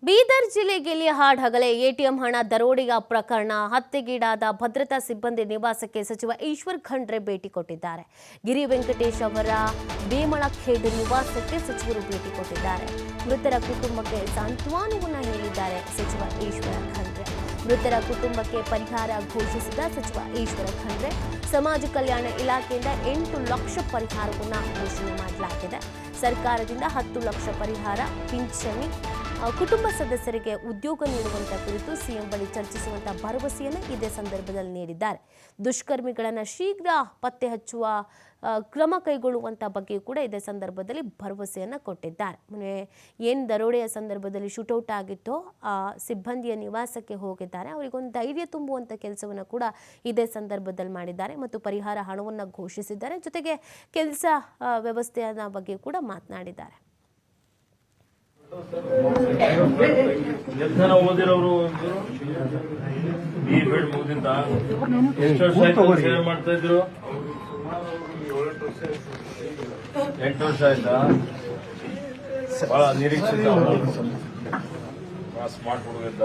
ಬೀದರ್ ಜಿಲ್ಲೆಯಲ್ಲಿ ಹಗಲೇ ಎಟಿಎಂ ಹಣ ದರೋಡೆಯ ಪ್ರಕರಣ ಹತ್ಯೆಗೀಡಾದ ಭದ್ರತಾ ಸಿಬ್ಬಂದಿ ನಿವಾಸಕ್ಕೆ ಸಚಿವ ಈಶ್ವರ್ ಖಂಡ್ರೆ ಭೇಟಿ ಕೊಟ್ಟಿದ್ದಾರೆ. ಗಿರಿ ವೆಂಕಟೇಶ್ ಅವರ ಬೇಮಳಖೇಡ್ ನಿವಾಸಕ್ಕೆ ಸಚಿವರು ಭೇಟಿ ಕೊಟ್ಟಿದ್ದಾರೆ. ಮೃತರ ಕುಟುಂಬಕ್ಕೆ ಸಾಂತ್ವನವನ್ನು ಹೇಳಿದ್ದಾರೆ ಸಚಿವ ಈಶ್ವರ ಖಂಡ್ರೆ. ಮೃತರ ಕುಟುಂಬಕ್ಕೆ ಪರಿಹಾರ ಘೋಷಿಸಿದ ಸಚಿವ ಈಶ್ವರ ಖಂಡ್ರೆ, ಸಮಾಜ ಕಲ್ಯಾಣ ಇಲಾಖೆಯಿಂದ 8 ಲಕ್ಷ ಪರಿಹಾರವನ್ನು ಘೋಷಣೆ ಮಾಡಲಾಗಿದೆ. ಸರ್ಕಾರದಿಂದ 10 ಲಕ್ಷ ಪರಿಹಾರ, ಪಿಂಚಣಿ, ಕುಟುಂಬ ಸದಸ್ಯರಿಗೆ ಉದ್ಯೋಗ ನೀಡುವಂತ ಕುರಿತು ಸಿಎಂ ಬಳಿ ಚರ್ಚಿಸುವಂತ ಭರವಸೆಯನ್ನು ಇದೇ ಸಂದರ್ಭದಲ್ಲಿ ನೀಡಿದ್ದಾರೆ. ದುಷ್ಕರ್ಮಿಗಳನ್ನು ಶೀಘ್ರ ಪತ್ತೆ ಹಚ್ಚುವ ಕ್ರಮ ಕೈಗೊಳ್ಳುವಂತ ಬಗ್ಗೆ ಕೂಡ ಇದೇ ಸಂದರ್ಭದಲ್ಲಿ ಭರವಸೆಯನ್ನು ಕೊಟ್ಟಿದ್ದಾರೆ. ಏನು ದರೋಡೆಯ ಸಂದರ್ಭದಲ್ಲಿ ಶೂಟೌಟ್ ಆಗಿತ್ತೋ ಆ ಸಿಬ್ಬಂದಿಯ ನಿವಾಸಕ್ಕೆ ಹೋಗಿದ್ದಾರೆ. ಅವರಿಗೊಂದು ಧೈರ್ಯ ತುಂಬುವಂತ ಕೆಲಸವನ್ನು ಕೂಡ ಇದೇ ಸಂದರ್ಭದಲ್ಲಿ ಮಾಡಿದ್ದಾರೆ ಮತ್ತು ಪರಿಹಾರ ಹಣವನ್ನು ಘೋಷಿಸಿದ್ದಾರೆ. ಜೊತೆಗೆ ಕೆಲಸ ವ್ಯವಸ್ಥೆಯ ಬಗ್ಗೆ ಕೂಡ ಮಾತನಾಡಿದ್ದಾರೆ. ಎಷ್ಟನ ಓದಿರೋರು B.Ed ಮುಗಿದಿದ್ದ ಎಷ್ಟು ವರ್ಷ ಆಯ್ತು ಸೇವೆ ಮಾಡ್ತಾ ಇದ್ರು? 8 ವರ್ಷ ಆಯ್ತಾ? ಬಹಳ ನಿರೀಕ್ಷಿತ, ಸ್ಮಾರ್ಟ್ ಹುಡುಗಿದ್ದ,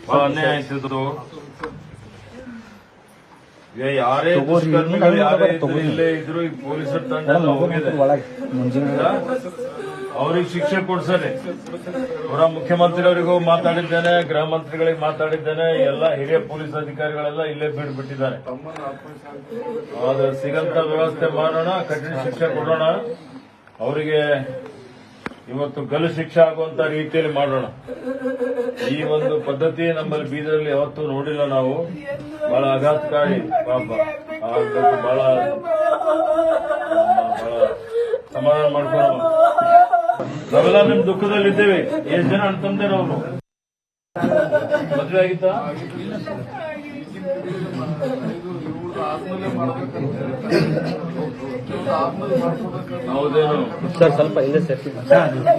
ಬಹಳ ಅನ್ಯಾಯ ಆಯ್ತಿದ್ರು. ಈಗ ಯಾರೇ ದುಷ್ಕರ್ಮಿಗಳು ಯಾರೇ ಇಲ್ಲೇ ಇದ್ರು ಈ ಪೊಲೀಸರ ತಂಡ ಹೋಗಿದೆ, ಅವ್ರಿಗೆ ಶಿಕ್ಷೆ ಕೊಡ್ಸನೆ. ಅವರ ಮುಖ್ಯಮಂತ್ರಿಯವರಿಗೂ ಮಾತಾಡಿದ್ದೇನೆ, ಗೃಹ ಮಂತ್ರಿಗಳಿಗೆ ಮಾತಾಡಿದ್ದೇನೆ, ಎಲ್ಲ ಹಿರಿಯ ಪೊಲೀಸ್ ಅಧಿಕಾರಿಗಳೆಲ್ಲ ಇಲ್ಲೇ ಬಿಟ್ಟಿದ್ದಾರೆ. ಅದು ಸಿಗಂತ ವ್ಯವಸ್ಥೆ ಮಾಡೋಣ, ಕಠಿಣ ಶಿಕ್ಷೆ ಕೊಡೋಣ, ಅವರಿಗೆ ಇವತ್ತು ಗಲ್ಲು ಶಿಕ್ಷೆ ಆಗುವಂತ ರೀತಿಯಲ್ಲಿ ಮಾಡೋಣ. ಈ ಒಂದು ಪದ್ಧತಿ ನಮ್ಮಲ್ಲಿ ಬೀದರಲ್ಲಿ ಯಾವತ್ತೂ ನೋಡಿಲ್ಲ ನಾವು. ಬಹಳ ಆಘಾತಕಾರಿ ಪಾಪ. ಬಹಳ ಸಮಾಧಾನ ಮಾಡ್ಕೊಂಡು ನಾವೆಲ್ಲ ನಿಮ್ ದುಃಖದಲ್ಲಿದ್ದೇವೆ. ಎಷ್ಟು ಜನ ಅಣ್ತಂದೇರ ಅವರು ಮದುವೆ ಆಗಿತ್ತಾ? ಹೌದೇನು ಸರ್? ಸ್ವಲ್ಪ ಇಲ್ಲ ಸರ್.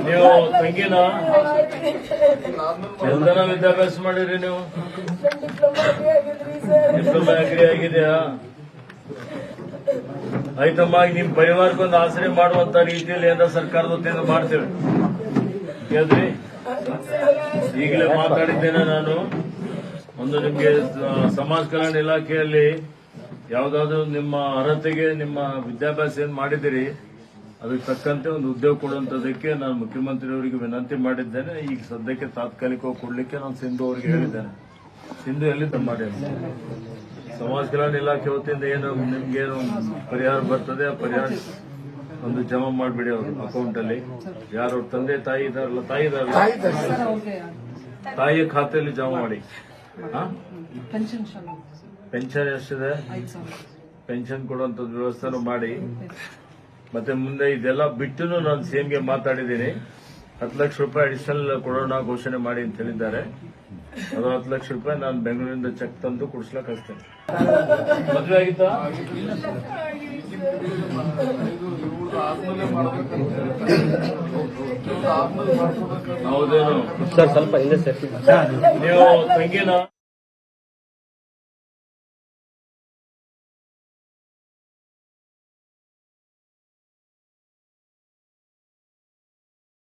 ನೀವು ತಂಗಿನ ಎಂತನ ವಿದ್ಯಾಭ್ಯಾಸ ಮಾಡಿರಿ ನೀವು? ಡಿಪ್ಲೊಮಾ ಅಗ್ರಿ ಆಗಿದೆಯಾ? ಆಯ್ತಮ್ಮ, ನಿಮ್ ಪರಿವಾರಕ್ಕೊಂದು ಆಸರೆ ಮಾಡುವಂತ ರೀತಿಯಲ್ಲಿ ಏನಾರ ಸರ್ಕಾರದ ವತಿಯಿಂದ ಮಾಡ್ತೇವೆ. ಕೇಳ್ರಿ, ಈಗಲೇ ಮಾತಾಡಿದ್ದೇನೆ ನಾನು. ಒಂದು ನಿಮ್ಗೆ ಸಮಾಜ ಕಲ್ಯಾಣ ಇಲಾಖೆಯಲ್ಲಿ ಯಾವ್ದಾದ್ರು ನಿಮ್ಮ ಅರ್ಹತೆಗೆ ನಿಮ್ಮ ವಿದ್ಯಾಭ್ಯಾಸ ಏನ್ ಮಾಡಿದಿರಿ ಅದಕ್ಕೆ ತಕ್ಕಂತೆ ಒಂದು ಉದ್ಯೋಗ ಕೊಡುವಂತದಕ್ಕೆ ನಾನು ಮುಖ್ಯಮಂತ್ರಿಯವರಿಗೆ ವಿನಂತಿ ಮಾಡಿದ್ದೇನೆ. ಈಗ ಸದ್ಯಕ್ಕೆ ತಾತ್ಕಾಲಿಕವಾಗಿ ಕೊಡ್ಲಿಕ್ಕೆ ನಾನು ಸಿಂಧು ಅವರಿಗೆ ಹೇಳಿದ್ದೇನೆ. ಸಿಂಧು ಎಲ್ಲಿಂದ ಮಾಡಿ ಸಮಾಜ ಕಲ್ಯಾಣ ಇಲಾಖೆ ವತಿಯಿಂದ ಏನು ನಿಮ್ಗೇನು ಪರಿಹಾರ ಬರ್ತದೆ ಆ ಪರಿಹಾರ ಒಂದು ಜಮಾ ಮಾಡಿಬಿಡಿ ಅವ್ರ ಅಕೌಂಟ್ ಅಲ್ಲಿ. ಯಾರು ತಂದೆ ತಾಯಿ ಇದಾರಲ್ಲ, ತಾಯಿಯ ಖಾತೆಯಲ್ಲಿ ಜಮಾ ಮಾಡಿ. ಪೆನ್ಷನ್ ಎಷ್ಟಿದೆ? ಪೆನ್ಷನ್ ಕೊಡುವಂತದ್ದು ವ್ಯವಸ್ಥೆನೂ ಮಾಡಿ. ಮತ್ತೆ ಮುಂದೆ ಇದೆಲ್ಲ ಬಿಟ್ಟು ನಾನು ಸಿಎಂಗೆ ಮಾತಾಡಿದ್ದೀನಿ. 10 ಲಕ್ಷ ರೂಪಾಯಿ ಅಡಿಷನಲ್ ಕೊಡೋಣ ಘೋಷಣೆ ಮಾಡಿ ಅಂತ ಹೇಳಿದ್ದಾರೆ. ಅದು 10 ಲಕ್ಷ ರೂಪಾಯಿ ನಾನು ಬೆಂಗಳೂರಿಂದ ಚೆಕ್ ತಂದು ಕೊಡಿಸ್ಲಕ್ಕೆ ಅಷ್ಟೇ. ಮದುವೆ ಆಗಿತ್ತಾ? ಹೌದೇನು ಸರ್? ಸ್ವಲ್ಪ ಇಲ್ಲ ಸರ್. ನೀವು ತಂಗಿನ